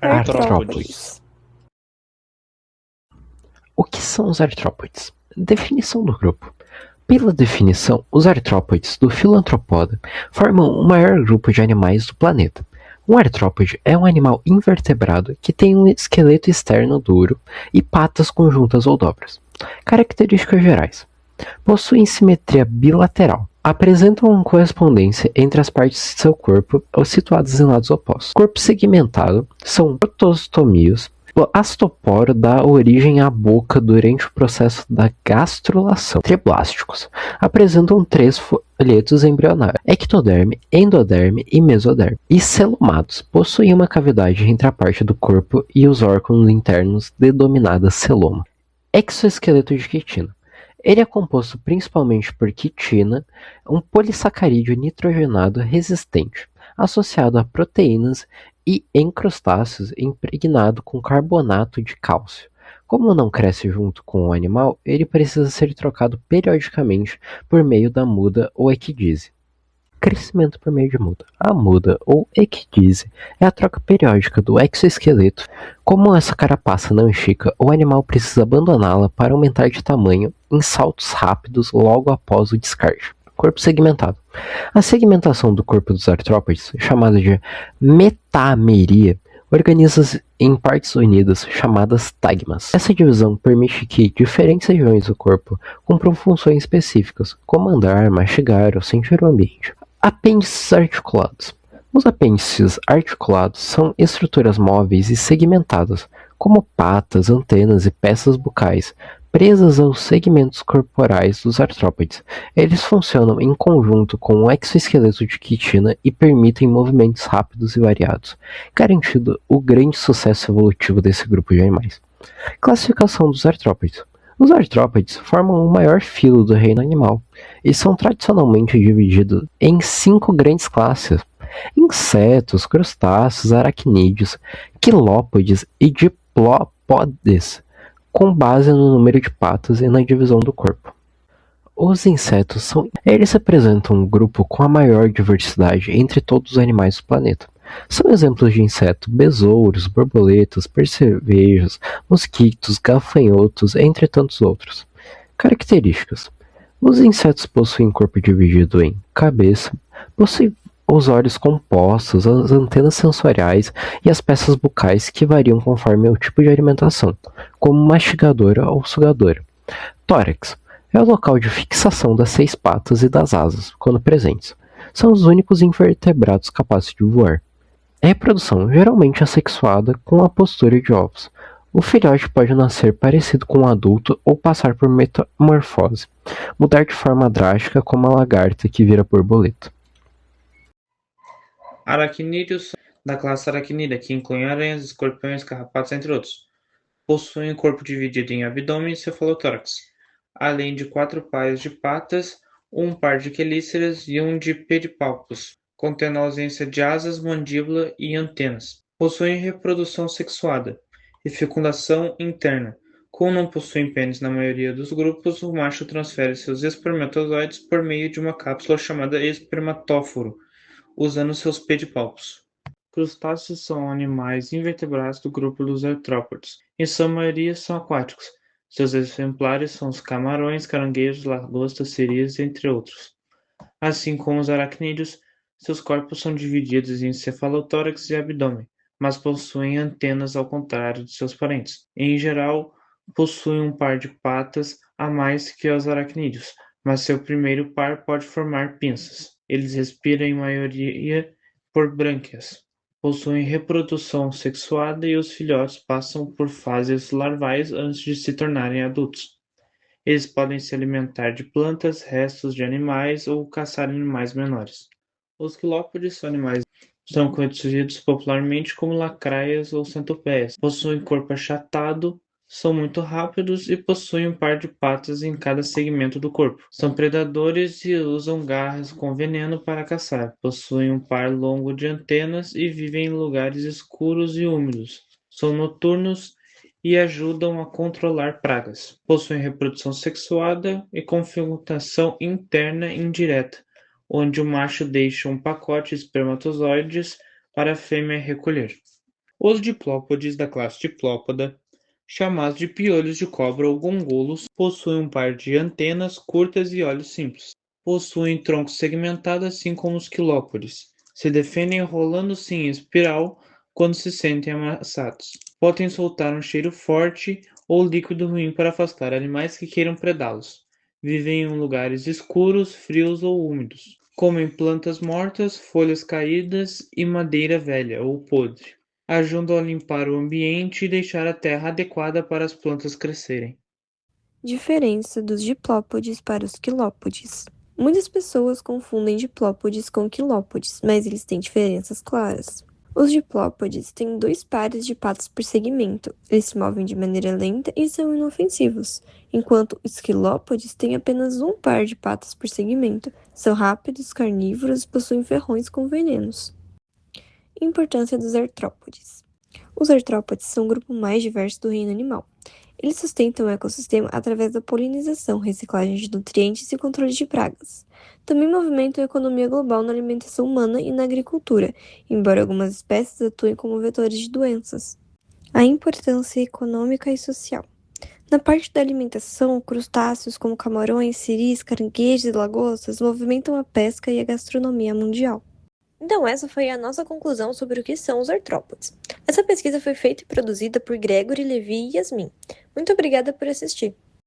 Artrópodes. O que são os artrópodes? Definição do grupo. Pela definição, os artrópodes do filo Arthropoda formam o maior grupo de animais do planeta. Um artrópode é um animal invertebrado que tem um esqueleto externo duro e patas conjuntas ou dobras. Características gerais. Possuem simetria bilateral. Apresentam uma correspondência entre as partes de seu corpo situadas em lados opostos. Corpo segmentado são protostomios. O astoporo dá origem à boca durante o processo da gastrulação. Triblásticos. Apresentam 3 folhetos embrionários: ectoderme, endoderme e mesoderme. E celomados. Possuem uma cavidade entre a parte do corpo e os órgãos internos denominada celoma. Exoesqueleto de quitina. Ele é composto principalmente por quitina, um polissacarídeo nitrogenado resistente, associado a proteínas e em crustáceos impregnado com carbonato de cálcio. Como não cresce junto com o animal, ele precisa ser trocado periodicamente por meio da muda ou equidise. Crescimento por meio de muda. A muda, ou equidise, é a troca periódica do exoesqueleto. Como essa carapaça não estica, o animal precisa abandoná-la para aumentar de tamanho em saltos rápidos logo após o descarte. Corpo segmentado. A segmentação do corpo dos artrópodes, chamada de metameria, organiza-se em partes unidas, chamadas tagmas. Essa divisão permite que diferentes regiões do corpo cumpram funções específicas, como andar, mastigar ou sentir o ambiente. Apêndices articulados. Os apêndices articulados são estruturas móveis e segmentadas, como patas, antenas e peças bucais, presas aos segmentos corporais dos artrópodes. Eles funcionam em conjunto com o exoesqueleto de quitina e permitem movimentos rápidos e variados, garantindo o grande sucesso evolutivo desse grupo de animais. Classificação dos artrópodes. Os artrópodes formam o maior filo do reino animal e são tradicionalmente divididos em 5 grandes classes: insetos, crustáceos, aracnídeos, quilópodes e diplópodes, com base no número de patas e na divisão do corpo. Os insetos eles representam um grupo com a maior diversidade entre todos os animais do planeta. São exemplos de insetos besouros, borboletas, percevejos, mosquitos, gafanhotos, entre tantos outros. Características. Os insetos possuem corpo dividido em cabeça, possuem os olhos compostos, as antenas sensoriais e as peças bucais que variam conforme o tipo de alimentação, como mastigadora ou sugadora. Tórax é o local de fixação das 6 patas e das asas, quando presentes. São os únicos invertebrados capazes de voar. A reprodução geralmente é sexuada com a postura de ovos. O filhote pode nascer parecido com um adulto ou passar por metamorfose, mudar de forma drástica como a lagarta que vira borboleta. Aracnídeos da classe aracnida, que incluem aranhas, escorpiões, carrapatos, entre outros. Possuem o corpo dividido em abdômen e cefalotórax, além de 4 pares de patas, um par de quelíceras e um de pedipalpos, contendo a ausência de asas, mandíbula e antenas. Possuem reprodução sexuada e fecundação interna. Como não possuem pênis na maioria dos grupos, o macho transfere seus espermatozoides por meio de uma cápsula chamada espermatóforo, usando seus pedipalpos. Crustáceos são animais invertebrados do grupo dos artrópodes. Em sua maioria são aquáticos. Seus exemplares são os camarões, caranguejos, lagostas, sereias, entre outros. Assim como os aracnídeos, seus corpos são divididos em cefalotórax e abdômen, mas possuem antenas ao contrário de seus parentes. Em geral, possuem um par de patas a mais que os aracnídeos, mas seu primeiro par pode formar pinças. Eles respiram em maioria por brânquias. Possuem reprodução sexuada e os filhotes passam por fases larvais antes de se tornarem adultos. Eles podem se alimentar de plantas, restos de animais ou caçar animais menores. Os quilópodes são conhecidos popularmente como lacraias ou centopeias. Possuem corpo achatado, são muito rápidos e possuem um par de patas em cada segmento do corpo. São predadores e usam garras com veneno para caçar. Possuem um par longo de antenas e vivem em lugares escuros e úmidos. São noturnos e ajudam a controlar pragas. Possuem reprodução sexuada e com fecundação interna indireta, onde o macho deixa um pacote de espermatozoides para a fêmea recolher. Os diplópodes da classe Diplópoda, chamados de piolhos de cobra ou gongolos, possuem um par de antenas curtas e olhos simples. Possuem tronco segmentado assim como os quilópodes. Se defendem rolando-se em espiral quando se sentem ameaçados. Podem soltar um cheiro forte ou líquido ruim para afastar animais que queiram predá-los. Vivem em lugares escuros, frios ou úmidos. Comem plantas mortas, folhas caídas e madeira velha ou podre. Ajudam a limpar o ambiente e deixar a terra adequada para as plantas crescerem. Diferença dos diplópodes para os quilópodes. Muitas pessoas confundem diplópodes com quilópodes, mas eles têm diferenças claras. Os diplópodes têm 2 pares de patas por segmento. Eles se movem de maneira lenta e são inofensivos, enquanto os quilópodes têm apenas um par de patas por segmento. São rápidos, carnívoros e possuem ferrões com venenos. Importância dos artrópodes. Os artrópodes são o grupo mais diverso do reino animal. Eles sustentam o ecossistema através da polinização, reciclagem de nutrientes e controle de pragas. Também movimentam a economia global na alimentação humana e na agricultura, embora algumas espécies atuem como vetores de doenças. A importância econômica e social. Na parte da alimentação, crustáceos como camarões, siris, caranguejos e lagostas movimentam a pesca e a gastronomia mundial. Então, essa foi a nossa conclusão sobre o que são os artrópodes. Essa pesquisa foi feita e produzida por Gregory, Levi e Yasmin. Muito obrigada por assistir.